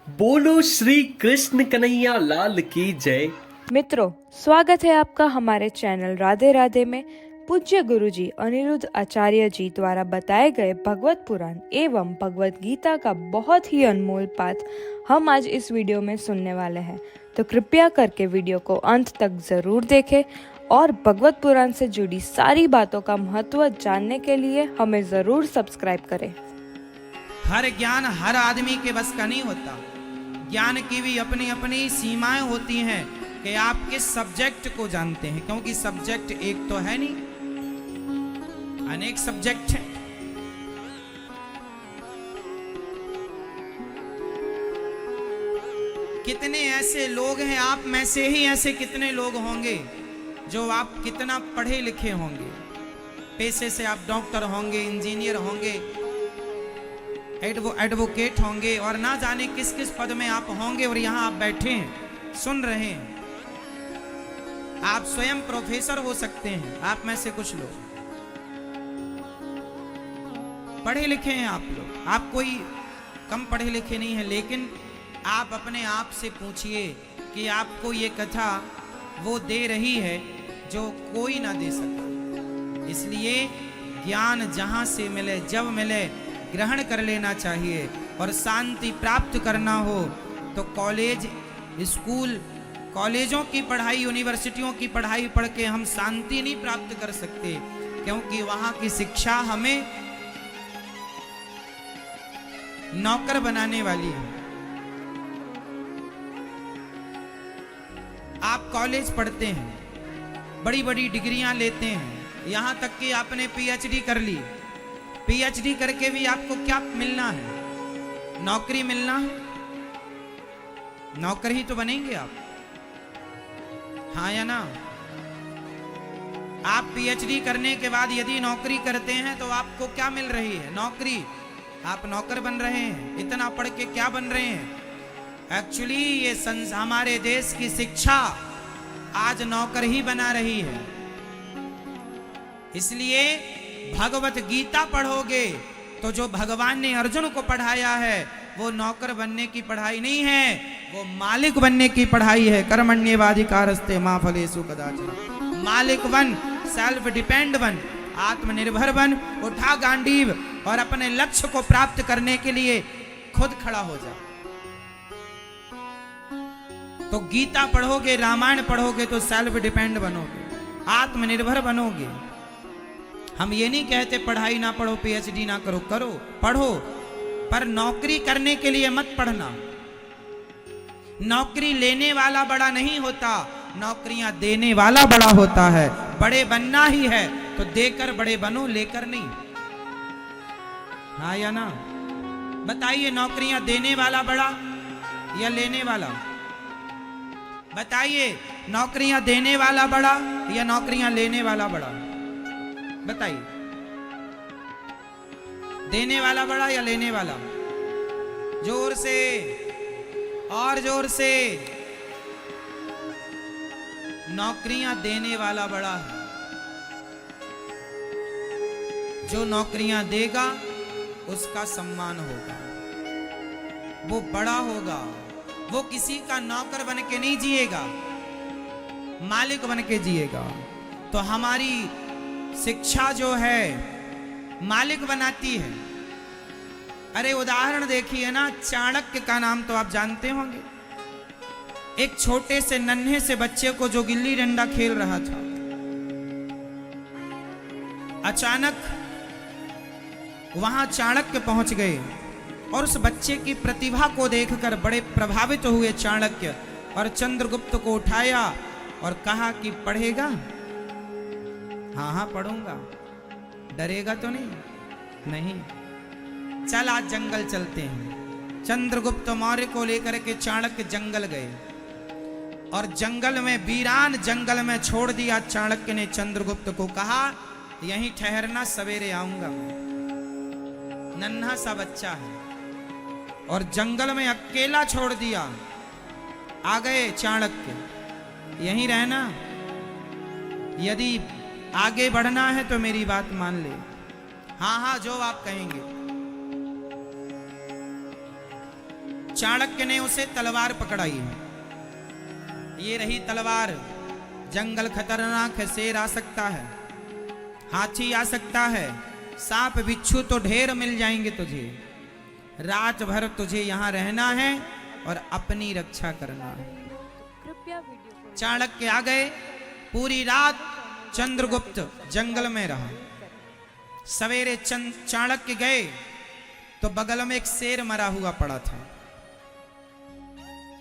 बोलो श्री कृष्ण कन्हैया लाल की जय। मित्रों, स्वागत है आपका हमारे चैनल राधे राधे में। पूज्य गुरुजी अनिरुद्ध आचार्य जी द्वारा बताए गए भगवत पुराण एवं भगवत गीता का बहुत ही अनमोल पाठ हम आज इस वीडियो में सुनने वाले हैं। तो कृपया करके वीडियो को अंत तक जरूर देखें और भगवत पुराण से जुड़ी सारी बातों का महत्व जानने के लिए हमें जरूर सब्सक्राइब करें। हर ज्ञान हर आदमी के बस का नहीं होता। ज्ञान की भी अपनी अपनी सीमाएं होती हैं कि आप किस सब्जेक्ट को जानते हैं, क्योंकि सब्जेक्ट एक तो है नहीं, अनेक सब्जेक्ट हैं। कितने ऐसे लोग हैं, आप में से ही ऐसे कितने लोग होंगे जो आप कितना पढ़े लिखे होंगे, पेशे से आप डॉक्टर होंगे, इंजीनियर होंगे, एडवोकेट होंगे और ना जाने किस किस पद में आप होंगे, और यहां आप बैठे हैं सुन रहे हैं। आप स्वयं प्रोफेसर हो सकते हैं। आप में से कुछ लोग पढ़े लिखे हैं, आप लोग, आप कोई कम पढ़े लिखे नहीं है, लेकिन आप अपने आप से पूछिए कि आपको ये कथा वो दे रही है जो कोई ना दे सका। इसलिए ज्ञान जहां से मिले, जब मिले, ग्रहण कर लेना चाहिए। और शांति प्राप्त करना हो तो कॉलेज, स्कूल, कॉलेजों की पढ़ाई, यूनिवर्सिटियों की पढ़ाई पढ़ के हम शांति नहीं प्राप्त कर सकते, क्योंकि वहां की शिक्षा हमें नौकर बनाने वाली है। आप कॉलेज पढ़ते हैं, बड़ी बड़ी डिग्रियां लेते हैं, यहां तक कि आपने पीएचडी कर ली। पीएचडी करके भी आपको क्या मिलना है? नौकरी मिलना है। नौकर ही तो बनेंगे आप, हाँ या ना? आप पीएचडी करने के बाद यदि नौकरी करते हैं तो आपको क्या मिल रही है? नौकरी। आप नौकर बन रहे हैं। इतना पढ़ के क्या बन रहे हैं? एक्चुअली ये हमारे देश की शिक्षा आज नौकर ही बना रही है। इसलिए भगवत गीता पढ़ोगे तो जो भगवान ने अर्जुन को पढ़ाया है वो नौकर बनने की पढ़ाई नहीं है, वो मालिक बनने की पढ़ाई है। कर्मण्येवाधिकारस्ते मा फलेषु कदाचन। मालिक बन, सेल्फ डिपेंड बन, आत्मनिर्भर बन, उठा गांडीव और अपने लक्ष्य को प्राप्त करने के लिए खुद खड़ा हो जा। तो गीता पढ़ोगे, रामायण पढ़ोगे तो सेल्फ डिपेंड बनोगे, आत्मनिर्भर बनोगे। हम ये नहीं कहते पढ़ाई ना पढ़ो, पीएचडी ना करो, करो, पढ़ो, पर नौकरी करने के लिए मत पढ़ना। नौकरी लेने वाला बड़ा नहीं होता, नौकरियां देने वाला बड़ा होता है। बड़े बनना ही है तो देकर बड़े बनो, लेकर नहीं। हाँ या ना? बताइए, नौकरियां देने वाला बड़ा या लेने वाला? बताइए, नौकरियां देने वाला बड़ा या नौकरियां लेने वाला बड़ा? बताइए, देने वाला बड़ा या लेने वाला? जोर से और जोर से। नौकरियां देने वाला बड़ा है। जो नौकरियां देगा उसका सम्मान होगा, वो बड़ा होगा। वो किसी का नौकर बन के नहीं जिएगा, मालिक बन के जिएगा। तो हमारी शिक्षा जो है मालिक बनाती है। अरे उदाहरण देखिए ना, चाणक्य का नाम तो आप जानते होंगे। एक छोटे से नन्हे से बच्चे को जो गिल्ली डंडा खेल रहा था, अचानक वहां चाणक्य पहुंच गए और उस बच्चे की प्रतिभा को देखकर बड़े प्रभावित हुए चाणक्य, और चंद्रगुप्त को उठाया और कहा कि पढ़ेगा? हाँ हाँ पढ़ूंगा। डरेगा तो नहीं? नहीं। चल आज जंगल चलते हैं। चंद्रगुप्त मौर्य को लेकर के चाणक्य जंगल गए और जंगल में, वीरान जंगल में छोड़ दिया। चाणक्य ने चंद्रगुप्त को कहा, यहीं ठहरना, सवेरे आऊंगा मैं। नन्हा सा बच्चा है और जंगल में अकेला छोड़ दिया। आ गए चाणक्य, यहीं रहना, यदि आगे बढ़ना है तो मेरी बात मान ले। हाँ हाँ, जो आप कहेंगे। चाणक्य ने उसे तलवार पकड़ाई। ये रही तलवार। जंगल खतरनाक है, शेर आ सकता है, हाथी आ सकता है, सांप बिच्छू तो ढेर मिल जाएंगे तुझे। रात भर तुझे यहां रहना है और अपनी रक्षा करना है। कृपया वीडियो को चाणक्य आ गए। पूरी रात चंद्रगुप्त जंगल में रहा। सवेरे चाणक्य गए तो बगल में एक शेर मरा हुआ पड़ा था।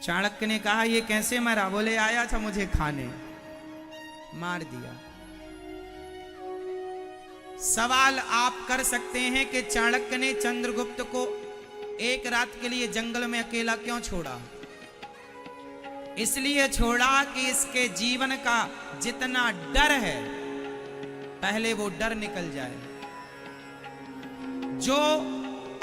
चाणक्य ने कहा ये कैसे मरा? बोले आया था मुझे खाने, मार दिया। सवाल आप कर सकते हैं कि चाणक्य ने चंद्रगुप्त को एक रात के लिए जंगल में अकेला क्यों छोड़ा? इसलिए छोड़ा कि इसके जीवन का जितना डर है पहले वो डर निकल जाए। जो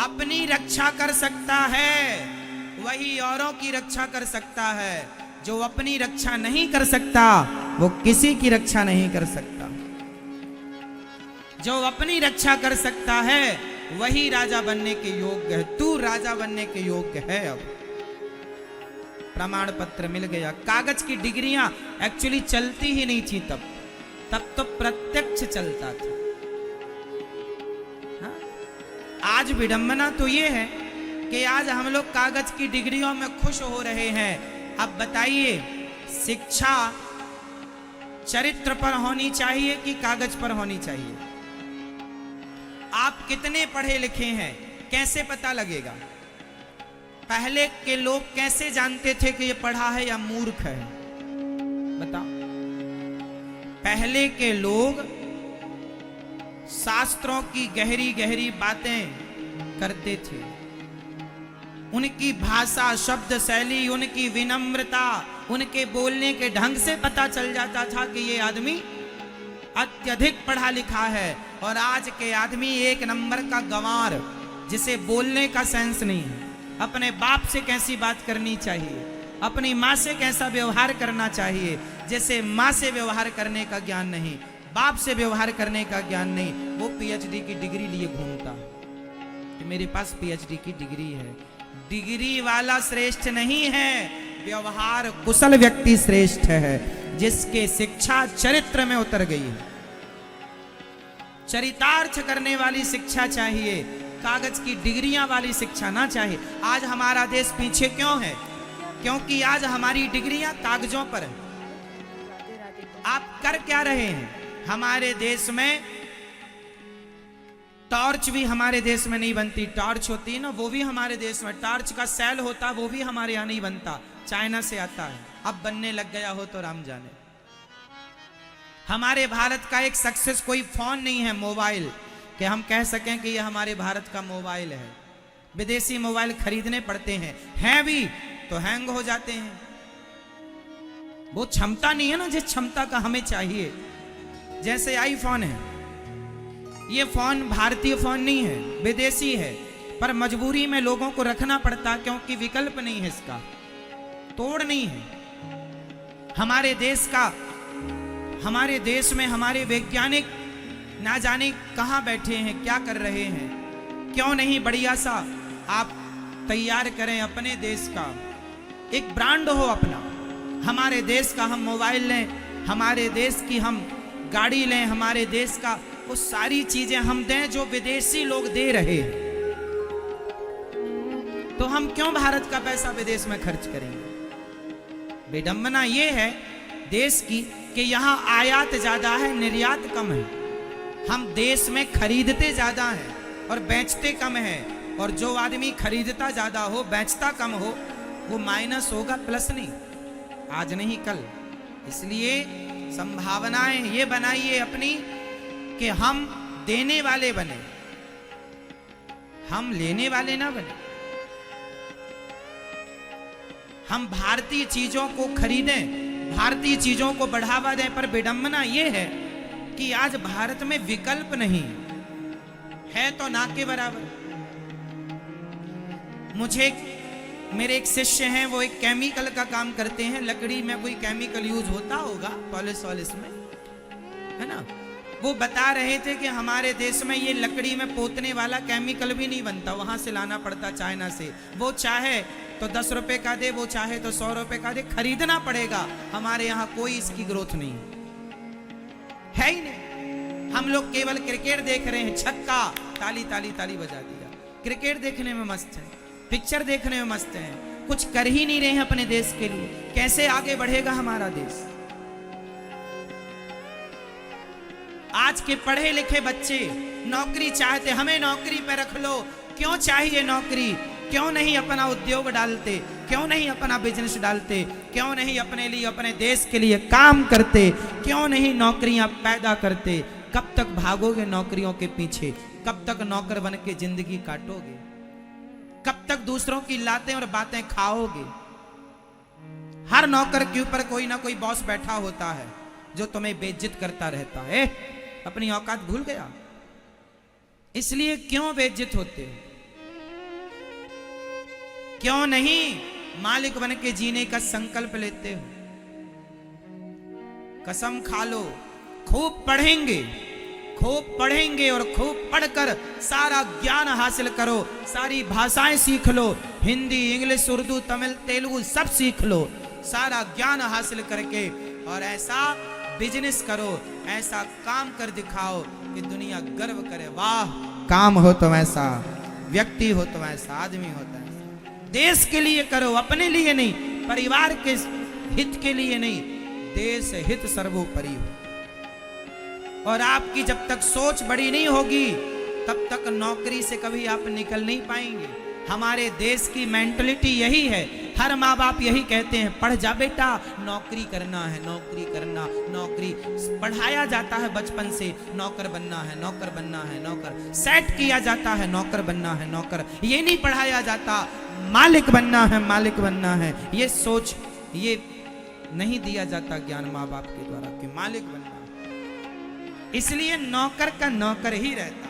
अपनी रक्षा कर सकता है वही औरों की रक्षा कर सकता है। जो अपनी रक्षा नहीं कर सकता वो किसी की रक्षा नहीं कर सकता। जो अपनी रक्षा कर सकता है वही राजा बनने के योग्य है। तू राजा बनने के योग्य है। अब प्रमाण पत्र मिल गया। कागज की डिग्रियां एक्चुअली चलती ही नहीं थी तब तो प्रत्यक्ष चलता था। हाँ? आज विडंबना तो ये है कि आज हम लोग कागज की डिग्रियों में खुश हो रहे हैं। अब बताइए, शिक्षा चरित्र पर होनी चाहिए कि कागज पर होनी चाहिए? आप कितने पढ़े लिखे हैं कैसे पता लगेगा? पहले के लोग कैसे जानते थे कि ये पढ़ा है या मूर्ख है? बताओ। पहले के लोग शास्त्रों की गहरी गहरी बातें करते थे। उनकी भाषा, शब्द शैली, उनकी विनम्रता, उनके बोलने के ढंग से पता चल जाता था कि ये आदमी अत्यधिक पढ़ा लिखा है। और आज के आदमी एक नंबर का गंवार, जिसे बोलने का सेंस नहीं है। अपने बाप से कैसी बात करनी चाहिए, अपनी माँ से कैसा व्यवहार करना चाहिए, जैसे माँ से व्यवहार करने का ज्ञान नहीं, बाप से व्यवहार करने का ज्ञान नहीं। वो पीएचडी की डिग्री लिए घूमता कि मेरे पास पीएचडी की डिग्री है। डिग्री वाला श्रेष्ठ नहीं है, व्यवहार कुशल व्यक्ति श्रेष्ठ है, जिसके शिक्षा चरित्र में उतर गई है। चरितार्थ करने वाली शिक्षा चाहिए, कागज की डिग्रियां वाली शिक्षा ना चाहिए। आज हमारा देश पीछे क्यों है? क्योंकि आज हमारी डिग्रियां कागजों पर है। आप कर क्या रहे हैं? हमारे देश में टॉर्च भी हमारे देश में नहीं बनती। टॉर्च होती है ना, वो भी हमारे देश में। टॉर्च का सेल होता, वो भी हमारे यहाँ नहीं बनता, चाइना से आता है। अब बनने लग गया हो तो राम जाने। हमारे भारत का एक सक्सेस कोई फोन नहीं है, मोबाइल, कि हम कह सकें कि ये हमारे भारत का मोबाइल है। विदेशी मोबाइल खरीदने पड़ते हैं भी तो हैंग हो जाते हैं। वो क्षमता नहीं है ना जिस क्षमता का हमें चाहिए। जैसे आईफोन है, ये फोन भारतीय फोन नहीं है, विदेशी है, पर मजबूरी में लोगों को रखना पड़ता क्योंकि विकल्प नहीं है, इसका तोड़ नहीं है। हमारे देश में हमारे वैज्ञानिक ना जाने कहां बैठे हैं, क्या कर रहे हैं। क्यों नहीं बढ़िया सा आप तैयार करें अपने देश का, एक ब्रांड हो अपना। हमारे देश का हम मोबाइल लें, हमारे देश की हम गाड़ी लें, हमारे देश का वो सारी चीजें हम दें जो विदेशी लोग दे रहे हैं। तो हम क्यों भारत का पैसा विदेश में खर्च करेंगे? विडंबना ये है देश की कि यहाँ आयात ज्यादा है, निर्यात कम है। हम देश में खरीदते ज्यादा हैं और बेचते कम है। और जो आदमी खरीदता ज्यादा हो, बेचता कम हो, वो माइनस होगा, प्लस नहीं। आज नहीं कल। इसलिए संभावनाएं ये बनाइए अपनी कि हम देने वाले बने, हम लेने वाले ना बने। हम भारतीय चीजों को खरीदें, भारतीय चीजों को बढ़ावा दें। पर विडंबना यह है कि आज भारत में विकल्प नहीं है तो ना के बराबर। मेरे एक शिष्य हैं, वो एक केमिकल का काम करते हैं। लकड़ी में कोई केमिकल यूज होता होगा पॉलिश वॉलिश में, है ना। वो बता रहे थे कि हमारे देश में ये लकड़ी में पोतने वाला केमिकल भी नहीं बनता, वहां से लाना पड़ता चाइना से। वो चाहे तो 10 रुपए का दे, वो चाहे तो 100 रुपए का दे, खरीदना पड़ेगा। हमारे यहाँ कोई इसकी ग्रोथ नहीं है ही नहीं। हम लोग केवल क्रिकेट देख रहे हैं, छक्का, ताली ताली ताली बजा दिया। क्रिकेट देखने में मस्त है, पिक्चर देखने में मस्त है, कुछ कर ही नहीं रहे हैं अपने देश के लिए। कैसे आगे बढ़ेगा हमारा देश? आज के पढ़े लिखे बच्चे नौकरी चाहते, हमें नौकरी पे रख लो। क्यों चाहिए नौकरी? क्यों नहीं अपना उद्योग डालते? क्यों नहीं अपना बिजनेस डालते? क्यों नहीं अपने लिए, अपने देश के लिए काम करते? क्यों नहीं नौकरियां पैदा करते? कब तक भागोगे नौकरियों के पीछे? कब तक नौकर बन के जिंदगी काटोगे? कब तक दूसरों की लातें और बातें खाओगे? हर नौकर के ऊपर कोई ना कोई बॉस बैठा होता है जो तुम्हें बेइज्जत करता रहता है। अपनी औकात भूल गया? इसलिए क्यों बेइज्जत होते हो? क्यों नहीं मालिक बन के जीने का संकल्प लेते हो? कसम खा लो, खूब पढ़ेंगे, खूब पढ़ेंगे और खूब पढ़कर सारा ज्ञान हासिल करो, सारी भाषाएं सीख लो, हिंदी, इंग्लिश, उर्दू, तमिल, तेलुगु सब सीख लो, सारा ज्ञान हासिल करके और ऐसा बिजनेस करो, ऐसा काम कर दिखाओ कि दुनिया गर्व करे, वाह काम हो तो ऐसा, व्यक्ति हो तो ऐसा, आदमी होता है। देश के लिए करो, अपने लिए नहीं, परिवार के हित के लिए नहीं, देश हित सर्वोपरि हो। और आपकी जब तक सोच बड़ी नहीं होगी तब तक नौकरी से कभी आप निकल नहीं पाएंगे। हमारे देश की मेंटलिटी यही है, हर माँ बाप यही कहते हैं, पढ़ जा बेटा, नौकरी करना है, नौकरी करना, नौकरी पढ़ाया जाता है बचपन से, नौकर बनना है, नौकर बनना है, नौकर सेट किया जाता है, नौकर बनना है, नौकर। ये नहीं पढ़ाया जाता मालिक बनना है, मालिक बनना है। ये सोच, ये नहीं दिया जाता ज्ञान माँ बाप के द्वारा कि मालिक बनना है। इसलिए नौकर का नौकर ही रहता।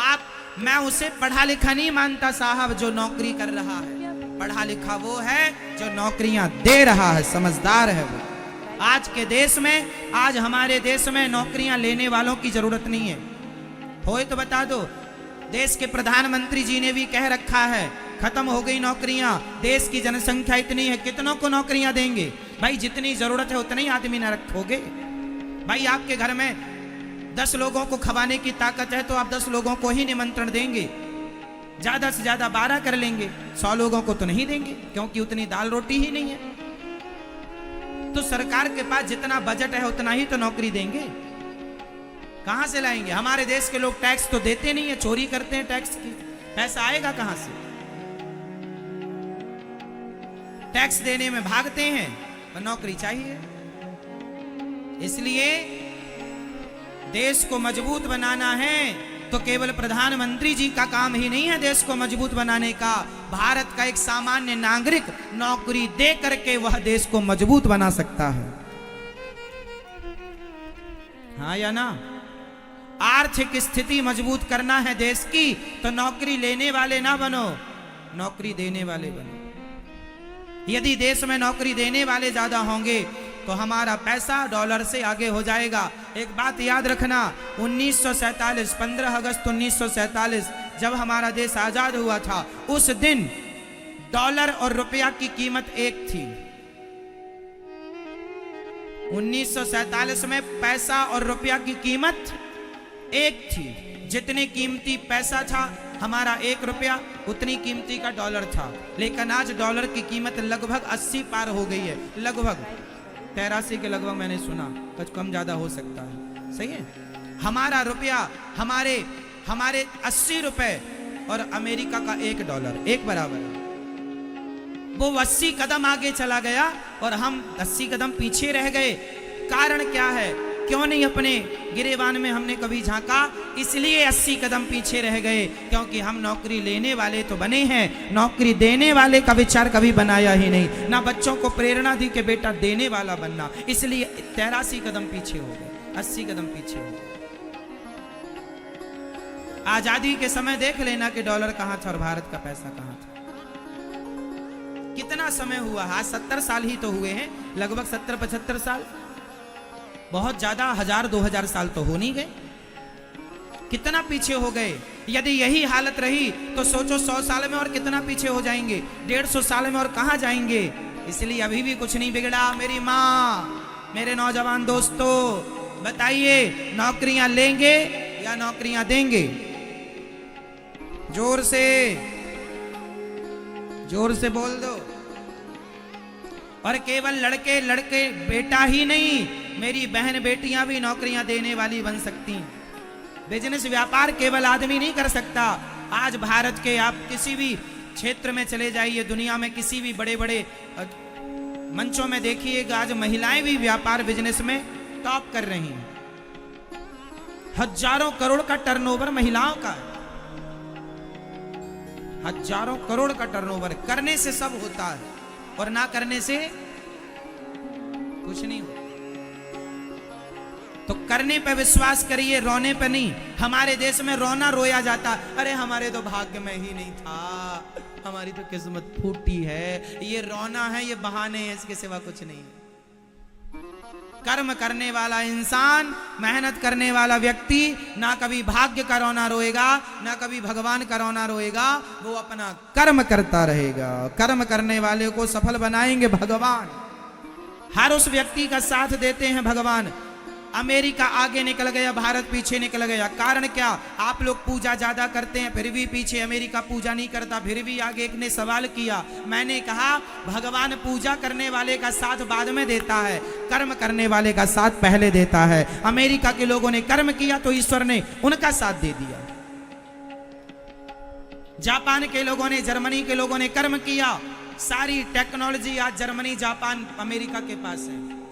आप, मैं उसे पढ़ा लिखा नहीं मानता साहब जो नौकरी कर रहा है। पढ़ा लिखा वो है जो नौकरियां दे रहा है, समझदार है वो। आज के देश में, आज हमारे देश में नौकरियां लेने वालों की जरूरत नहीं है। होए तो बता दो। देश के प्रधानमंत्री जी ने भी कह रखा है, खत्म हो गई नौकरियां, देश की जनसंख्या इतनी है, कितनों को नौकरियां देंगे? भाई जितनी जरूरत है उतने ही आदमी ना रखोगे। भाई आपके घर में 10 लोगों को खवाने की ताकत है तो आप 10 लोगों को ही निमंत्रण देंगे, ज्यादा से ज्यादा 12 कर लेंगे, 100 लोगों को तो नहीं देंगे क्योंकि उतनी दाल रोटी ही नहीं है। तो सरकार के पास जितना बजट है उतना ही तो नौकरी देंगे, कहां से लाएंगे? हमारे देश के लोग टैक्स तो देते नहीं है, चोरी करते हैं टैक्स की, पैसा आएगा कहां से? टैक्स देने में भागते हैं और नौकरी चाहिए। इसलिए देश को मजबूत बनाना है तो केवल प्रधानमंत्री जी का काम ही नहीं है देश को मजबूत बनाने का। भारत का एक सामान्य नागरिक नौकरी दे करके वह देश को मजबूत बना सकता है। हाँ या ना? आर्थिक स्थिति मजबूत करना है देश की तो नौकरी लेने वाले ना बनो, नौकरी देने वाले बनो। यदि देश में नौकरी देने वाले ज्यादा होंगे तो हमारा पैसा डॉलर से आगे हो जाएगा। एक बात याद रखना, 1947 15 अगस्त 1947 जब हमारा देश आजाद हुआ था, उस दिन डॉलर और रुपया की कीमत एक थी। 1947 में पैसा और रुपया की कीमत एक थी। जितने कीमती पैसा था हमारा 1 रुपया, उतनी कीमती का डॉलर था। लेकिन आज डॉलर की कीमत लगभग 80 पार हो गई है, लगभग 83 के लगभग मैंने सुना, कुछ कम ज्यादा हो सकता है। सही है? हमारा रुपया, हमारे 80 रुपए और अमेरिका का 1 डॉलर एक बराबर है। वो 80 कदम आगे चला गया और हम 80 कदम पीछे रह गए। कारण क्या है? क्यों नहीं अपने गिरेबान में हमने कभी झांका? इसलिए 80 कदम पीछे रह गए क्योंकि हम नौकरी लेने वाले तो बने हैं, नौकरी देने वाले का विचार कभी बनाया ही नहीं। ना बच्चों को प्रेरणा दी कि बेटा देने वाला बनना, इसलिए 83 कदम पीछे हो गए, 80 कदम पीछे हो गए। आजादी के समय देख लेना कि डॉलर कहां था और भारत का पैसा कहां था। कितना समय हुआ? आज 70 साल ही तो हुए हैं, लगभग 70-75 साल, बहुत ज्यादा 1000-2000 साल तो हो नहीं गए। कितना पीछे हो गए। यदि यही हालत रही तो सोचो 100 साल में और कितना पीछे हो जाएंगे, 150 साल में और कहां जाएंगे। इसलिए अभी भी कुछ नहीं बिगड़ा। मेरी माँ, मेरे नौजवान दोस्तों, बताइए नौकरियां लेंगे या नौकरियां देंगे? जोर से बोल दो। और केवल लड़के बेटा ही नहीं, मेरी बहन बेटियां भी नौकरियां देने वाली बन सकती हैं। बिजनेस व्यापार केवल आदमी नहीं कर सकता। आज भारत के आप किसी भी क्षेत्र में चले जाइए, दुनिया में किसी भी बड़े बड़े मंचों में देखिएगा, आज महिलाएं भी व्यापार बिजनेस में टॉप कर रही हैं। हजारों करोड़ का टर्नओवर महिलाओं का, हजारों करोड़ का टर्नओवर। करने से सब होता है और ना करने से कुछ नहीं होता। तो करने पे विश्वास करिए, रोने पे नहीं। हमारे देश में रोना रोया जाता, अरे हमारे तो भाग्य में ही नहीं था, हमारी तो किस्मत फूटी है। ये रोना है, ये बहाने हैं, इसके सिवा कुछ नहीं। कर्म करने वाला इंसान, मेहनत करने वाला व्यक्ति ना कभी भाग्य का रोना रोएगा, ना कभी भगवान का रोना रोएगा। वो अपना कर्म करता रहेगा। कर्म करने वाले को सफल बनाएंगे भगवान। हर उस व्यक्ति का साथ देते हैं भगवान। अमेरिका आगे निकल गया, भारत पीछे निकल गया। कारण क्या? आप लोग पूजा ज्यादा करते हैं, फिर भी पीछे अमेरिका पूजा नहीं करता। फिर भी आगे एक ने सवाल किया, मैंने कहा भगवान पूजा करने वाले का साथ बाद में देता है, कर्म करने वाले का साथ पहले देता है। अमेरिका के लोगों ने कर्म किया तो ईश्वर ने उनका साथ दे दिया। जापान के लोगों ने, जर्मनी के लोगों ने कर्म किया। सारी टेक्नोलॉजी आज जर्मनी, जापान, अमेरिका के पास है,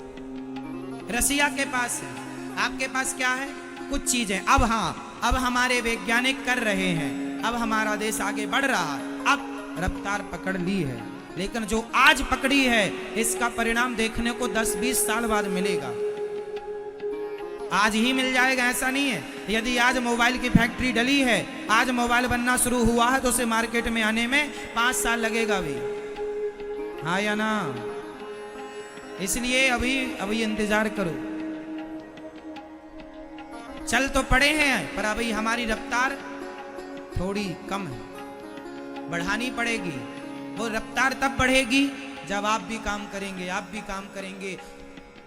रसिया के पास है। आपके पास क्या है? कुछ चीजें। अब हाँ, अब हमारे वैज्ञानिक कर रहे हैं, अब हमारा देश आगे बढ़ रहा है, अब रफ्तार पकड़ ली है। लेकिन जो आज पकड़ी है, इसका परिणाम देखने को 10-20 साल बाद मिलेगा। आज ही मिल जाएगा ऐसा नहीं है। यदि आज मोबाइल की फैक्ट्री डली है, आज मोबाइल बनना शुरू हुआ है, तो उसे मार्केट में आने में 5 साल लगेगा भी। हाँ या ना? इसलिए अभी इंतजार करो। चल तो पड़े हैं, पर अभी हमारी रफ्तार थोड़ी कम है, बढ़ानी पड़ेगी। वो रफ्तार तब बढ़ेगी जब आप भी काम करेंगे, आप भी काम करेंगे।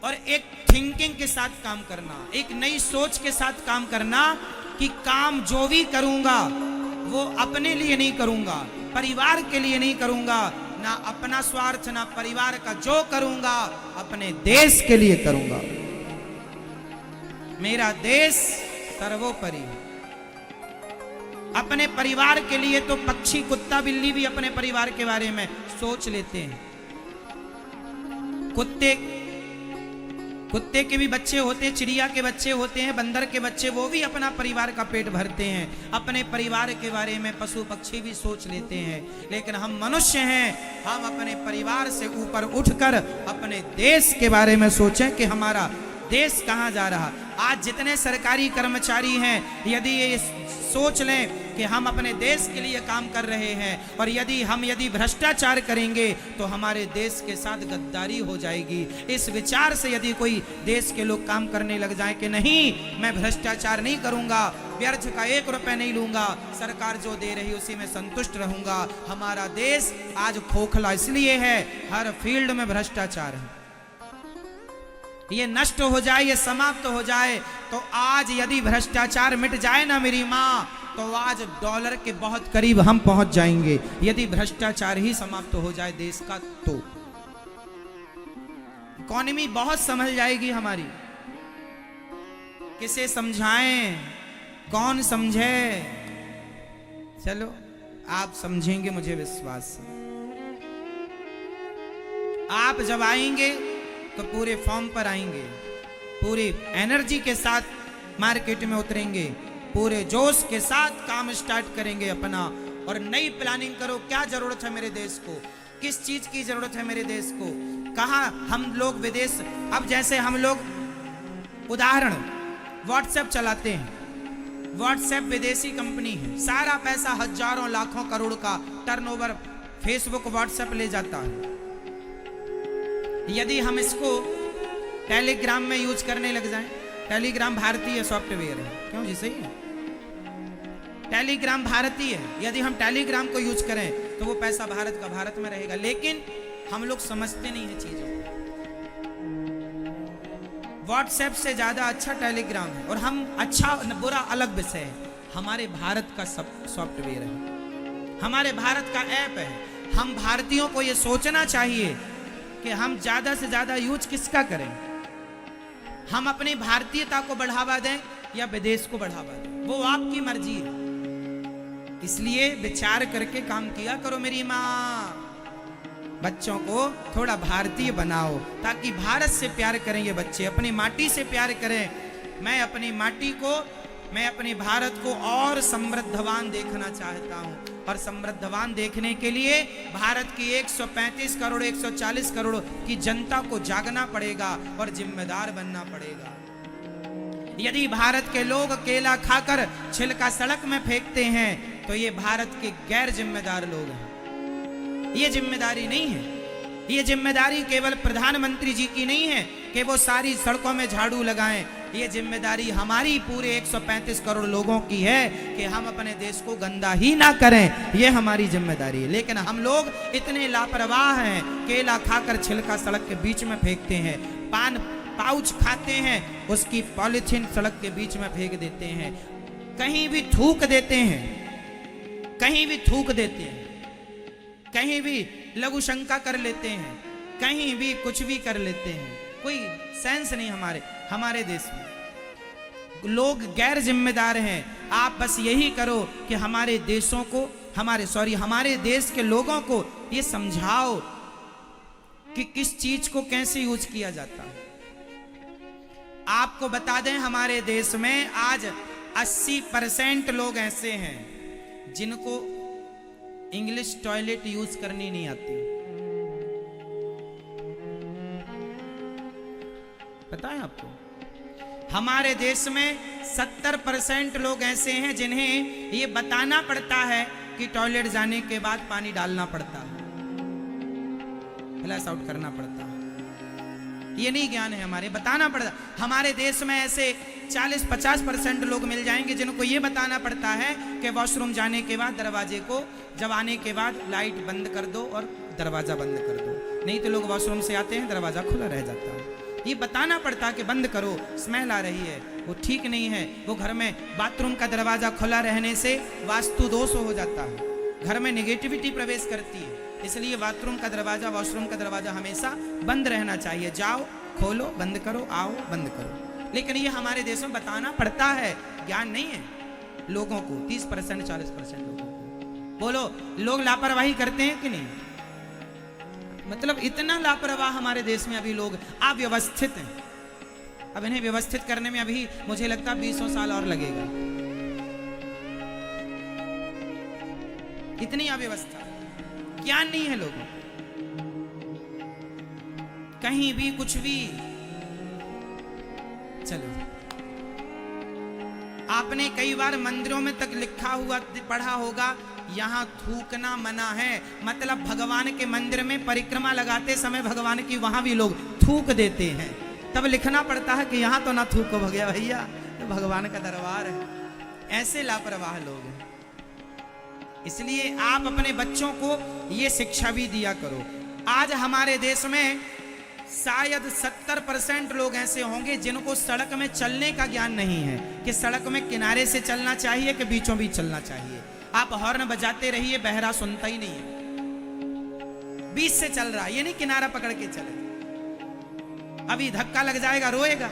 और एक थिंकिंग के साथ काम करना, एक नई सोच के साथ काम करना कि काम जो भी करूंगा वो अपने लिए नहीं करूंगा, परिवार के लिए नहीं करूंगा, ना अपना स्वार्थ ना परिवार का। जो करूंगा अपने देश के लिए करूंगा। मेरा देश सर्वोपरि है। अपने परिवार के लिए तो पक्षी, कुत्ता, बिल्ली भी अपने परिवार के बारे में सोच लेते हैं। कुत्ते के भी बच्चे होते हैं, चिड़िया के बच्चे होते हैं, बंदर के बच्चे, वो भी अपना परिवार का पेट भरते हैं। अपने परिवार के बारे में पशु पक्षी भी सोच लेते हैं। लेकिन हम मनुष्य हैं, हम अपने परिवार से ऊपर उठकर अपने देश के बारे में सोचें कि हमारा देश कहां जा रहा। आज जितने सरकारी कर्मचारी हैं, यदि ये सोच लें कि हम अपने देश के लिए काम कर रहे हैं, और यदि भ्रष्टाचार करेंगे तो हमारे देश के साथ गद्दारी हो जाएगी। इस विचार से यदि कोई देश के लोग काम करने लग जाए कि नहीं, मैं भ्रष्टाचार नहीं करूंगा, व्यर्थ का 1 रुपया नहीं लूंगा, सरकार जो दे रही उसी में संतुष्ट रहूंगा। हमारा देश आज खोखला इसलिए है, हर फील्ड में भ्रष्टाचार है। ये नष्ट हो जाए, ये समाप्त हो जाए, तो आज यदि भ्रष्टाचार मिट जाए ना मेरी माँ, तो आज डॉलर के बहुत करीब हम पहुंच जाएंगे। यदि भ्रष्टाचार ही समाप्त हो जाए देश का, तो इकोनॉमी बहुत संभल जाएगी हमारी। किसे समझाएं, कौन समझे? चलो आप समझेंगे, मुझे विश्वास है। आप जब आएंगे तो पूरे फॉर्म पर आएंगे, पूरी एनर्जी के साथ मार्केट में उतरेंगे, पूरे जोश के साथ काम स्टार्ट करेंगे अपना। और नई प्लानिंग करो, क्या जरूरत है मेरे देश को, किस चीज की जरूरत है मेरे देश को, कहाँ हम लोग विदेश। अब जैसे हम लोग उदाहरण व्हाट्सएप चलाते हैं, व्हाट्सएप विदेशी कंपनी है, सारा पैसा हजारों लाखों करोड़ का टर्नओवर फेसबुक व्हाट्सएप ले जाता है। यदि हम इसको टेलीग्राम में यूज करने लग जाएं, टेलीग्राम भारतीय सॉफ्टवेयर है, क्यों जी? सही है। टेलीग्राम भारतीय है, यदि हम टेलीग्राम को यूज करें तो वो पैसा भारत का भारत में रहेगा। लेकिन हम लोग समझते नहीं है चीजों को। व्हाट्सएप से ज्यादा अच्छा टेलीग्राम है, और हम अच्छा बुरा अलग विषय है, हमारे भारत का सॉफ्टवेयर है, हमारे भारत का ऐप है। हम भारतीयों को ये सोचना चाहिए कि हम ज्यादा से ज्यादा यूज किसका करें, हम अपनी भारतीयता को बढ़ावा दें या विदेश को बढ़ावा दें, वो आपकी मर्जी है। इसलिए विचार करके काम किया करो मेरी माँ। बच्चों को थोड़ा भारतीय बनाओ ताकि भारत से प्यार करें ये बच्चे, अपनी माटी से प्यार करें। मैं अपनी माटी को, मैं अपने भारत को और समृद्धवान देखना चाहता हूं, और समृद्धवान देखने के लिए भारत की 135 करोड़ 140 करोड़ की जनता को जागना पड़ेगा और जिम्मेदार बनना पड़ेगा। यदि भारत के लोग केला खाकर छिलका सड़क में फेंकते हैं तो ये भारत के गैर जिम्मेदार लोग हैं। ये जिम्मेदारी नहीं है, ये जिम्मेदारी केवल प्रधानमंत्री जी की नहीं है कि वो सारी सड़कों में झाड़ू लगाएं। ये जिम्मेदारी हमारी पूरे 135 करोड़ लोगों की है कि हम अपने देश को गंदा ही ना करें, ये हमारी जिम्मेदारी है। लेकिन हम लोग इतने लापरवाह हैं, केला खाकर छिलका सड़क के बीच में फेंकते हैं, पान पाउच खाते हैं, उसकी पॉलिथीन सड़क के बीच में फेंक देते हैं, कहीं भी थूक देते हैं, कहीं भी थूक देते हैं, कहीं भी लघु शंका कर लेते हैं, कहीं भी कुछ भी कर लेते हैं। कोई सेंस नहीं हमारे देश में। लोग गैर जिम्मेदार हैं। आप बस यही करो कि हमारे देशों को, हमारे देश के लोगों को ये समझाओ कि किस चीज को कैसे यूज किया जाता है। आपको बता दें, हमारे देश में आज 80% लोग ऐसे हैं जिनको इंग्लिश टॉयलेट यूज करनी नहीं आती। पता है आपको? हमारे देश में 70% लोग ऐसे हैं जिन्हें ये बताना पड़ता है कि टॉयलेट जाने के बाद पानी डालना पड़ता है, फ्लैश आउट करना पड़ता है। ये नहीं ज्ञान है हमारे, बताना पड़ता। हमारे देश में ऐसे 40-50% लोग मिल जाएंगे जिनको ये बताना पड़ता है कि वॉशरूम जाने के बाद दरवाजे को, जब आने के बाद लाइट बंद कर दो और दरवाजा बंद कर दो। नहीं तो लोग वॉशरूम से आते हैं, दरवाजा खुला रह जाता है। ये बताना पड़ता है कि बंद करो, स्मेल आ रही है, वो ठीक नहीं है। वो घर में बाथरूम का दरवाजा खुला रहने से वास्तु दोष हो जाता है, घर में निगेटिविटी प्रवेश करती है। इसलिए बाथरूम का दरवाजा, वॉशरूम का दरवाजा हमेशा बंद रहना चाहिए। जाओ, खोलो, बंद करो, आओ, बंद करो। लेकिन ये हमारे देश में बताना पड़ता है, ज्ञान नहीं है लोगों को। 30% 40% लोगों को। बोलो, लोग लापरवाही करते हैं कि नहीं? मतलब इतना लापरवाह हमारे देश में अभी लोग अव्यवस्थित हैं। अब इन्हें व्यवस्थित करने में अभी मुझे लगता है 20 साल और लगेगा। इतनी अव्यवस्था, ज्ञान नहीं है लोगों को। कहीं भी कुछ भी। चलो, आपने कई बार मंदिरों में तक लिखा हुआ पढ़ा होगा, यहां थूकना मना है। मतलब भगवान के मंदिर में परिक्रमा लगाते समय भगवान की वहां भी लोग थूक देते हैं, तब लिखना पड़ता है कि यहां तो ना थूको भगया भैया, तो भगवान का दरबार है। ऐसे लापरवाह लोग हैं। इसलिए आप अपने बच्चों को ये शिक्षा भी दिया करो। आज हमारे देश में शायद 70% लोग ऐसे होंगे जिनको सड़क में चलने का ज्ञान नहीं है कि सड़क में किनारे से चलना चाहिए कि बीचों बीच चलना चाहिए। आप हॉर्न बजाते रहिए, बहरा सुनता ही नहीं है। बीच से चल रहा है, ये नहीं किनारा पकड़ के चले, अभी धक्का लग जाएगा, रोएगा।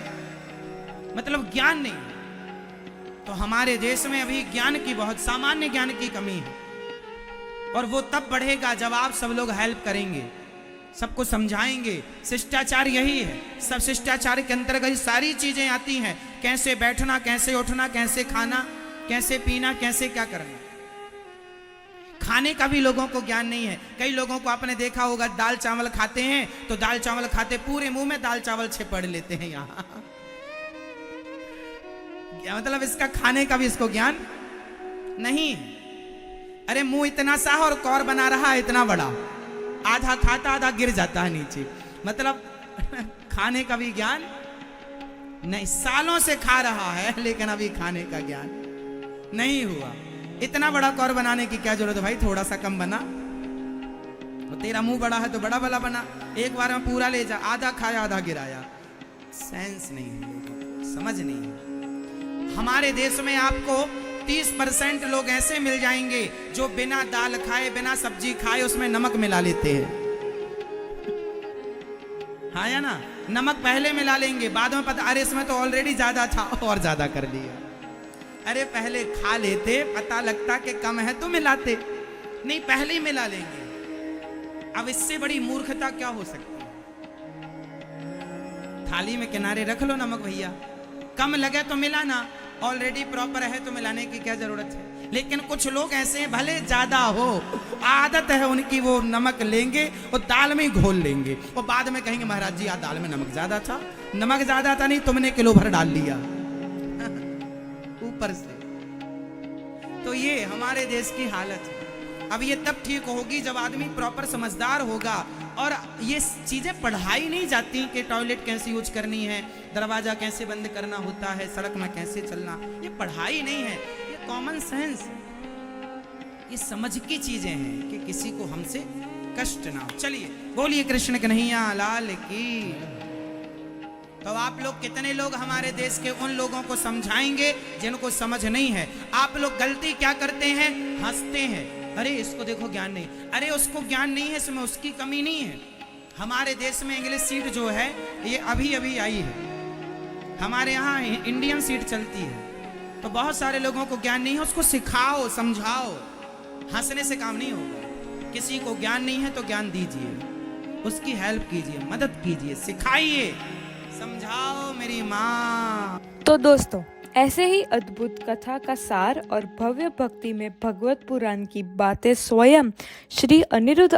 मतलब ज्ञान नहीं। तो हमारे देश में अभी ज्ञान की, बहुत सामान्य ज्ञान की कमी है, और वो तब बढ़ेगा जब आप सब लोग हेल्प करेंगे, सबको समझाएंगे। शिष्टाचार यही है। सब शिष्टाचार के अंतर्गत सारी चीजें आती हैं। कैसे बैठना, कैसे उठना, कैसे खाना, कैसे पीना, कैसे क्या करना। खाने का भी लोगों को ज्ञान नहीं है। कई लोगों को आपने देखा होगा, दाल चावल खाते हैं तो दाल चावल खाते पूरे मुंह में दाल चावल पड़ लेते हैं। यहाँ मतलब इसका खाने का भी इसको ज्ञान नहीं। अरे मुंह इतना सा और कौर बना रहा है इतना बड़ा, आधा खाता आधा गिर जाता है नीचे। मतलब खाने का भी ज्ञान नहीं। सालों से खा रहा है लेकिन अभी खाने का ज्ञान नहीं हुआ। इतना बड़ा कौर बनाने की क्या जरूरत है भाई, थोड़ा सा कम बना। तो तेरा मुंह बड़ा है तो बड़ा वाला बना, एक बार में पूरा ले जा, आधा खाया आधा गिराया। सेंस नहीं है लोगों को, समझ नहीं है। हमारे देश में आपको 30% लोग ऐसे मिल जाएंगे जो बिना दाल खाए बिना सब्जी खाए उसमें नमक मिला लेते हैं। हाँ या ना, नमक पहले मिला लेंगे, बाद में पता अरे इसमें तो ऑलरेडी ज्यादा था और ज्यादा कर लिया। अरे पहले खा लेते, पता लगता कि कम है तो मिलाते, नहीं पहले ही मिला लेंगे। अब इससे बड़ी मूर्खता क्या हो सकती है। थाली में किनारे रख लो नमक भैया, कम लगे तो मिलाना, ऑलरेडी प्रॉपर है तो मिलाने की क्या जरूरत है। लेकिन कुछ लोग ऐसे हैं, भले ज्यादा हो, आदत है उनकी, वो नमक लेंगे और दाल में ही घोल लेंगे और बाद में कहेंगे महाराज जी आज दाल में नमक ज्यादा था। नमक ज्यादा था नहीं, तुमने किलो भर डाल लिया ऊपर से। तो ये हमारे देश की हालत है। अब ये तब ठीक होगी जब आदमी प्रॉपर समझदार होगा। और ये चीजें पढ़ाई नहीं जाती कि टॉयलेट कैसे यूज करनी है, दरवाजा कैसे बंद करना होता है, सड़क में कैसे चलना, ये पढ़ाई नहीं है, ये कॉमन सेंस, ये समझ की चीजें हैं कि किसी को हमसे कष्ट ना हो। चलिए बोलिए कृष्ण कन्हैया लाल की। तो आप लोग कितने लोग हमारे देश के उन लोगों को समझाएंगे जिनको समझ नहीं है। आप लोग गलती क्या करते हैं, हंसते हैं, अरे इसको देखो ज्ञान नहीं, अरे उसको ज्ञान नहीं है, इसमें उसकी कमी नहीं है। हमारे देश में इंग्लिश सीट जो है ये अभी अभी आई है, हमारे यहाँ इंडियन सीट चलती है। तो बहुत सारे लोगों को ज्ञान नहीं है, उसको सिखाओ समझाओ, हंसने से काम नहीं होगा। किसी को ज्ञान नहीं है तो ज्ञान दीजिए, उसकी हेल्प कीजिए, मदद कीजिए, सिखाइए, समझाओ मेरी माँ। तो दोस्तों, ऐसे ही अद्भुत कथा का सार और भव्य भक्ति में भगवत पुराण की बातें स्वयं श्री अनिरुद्ध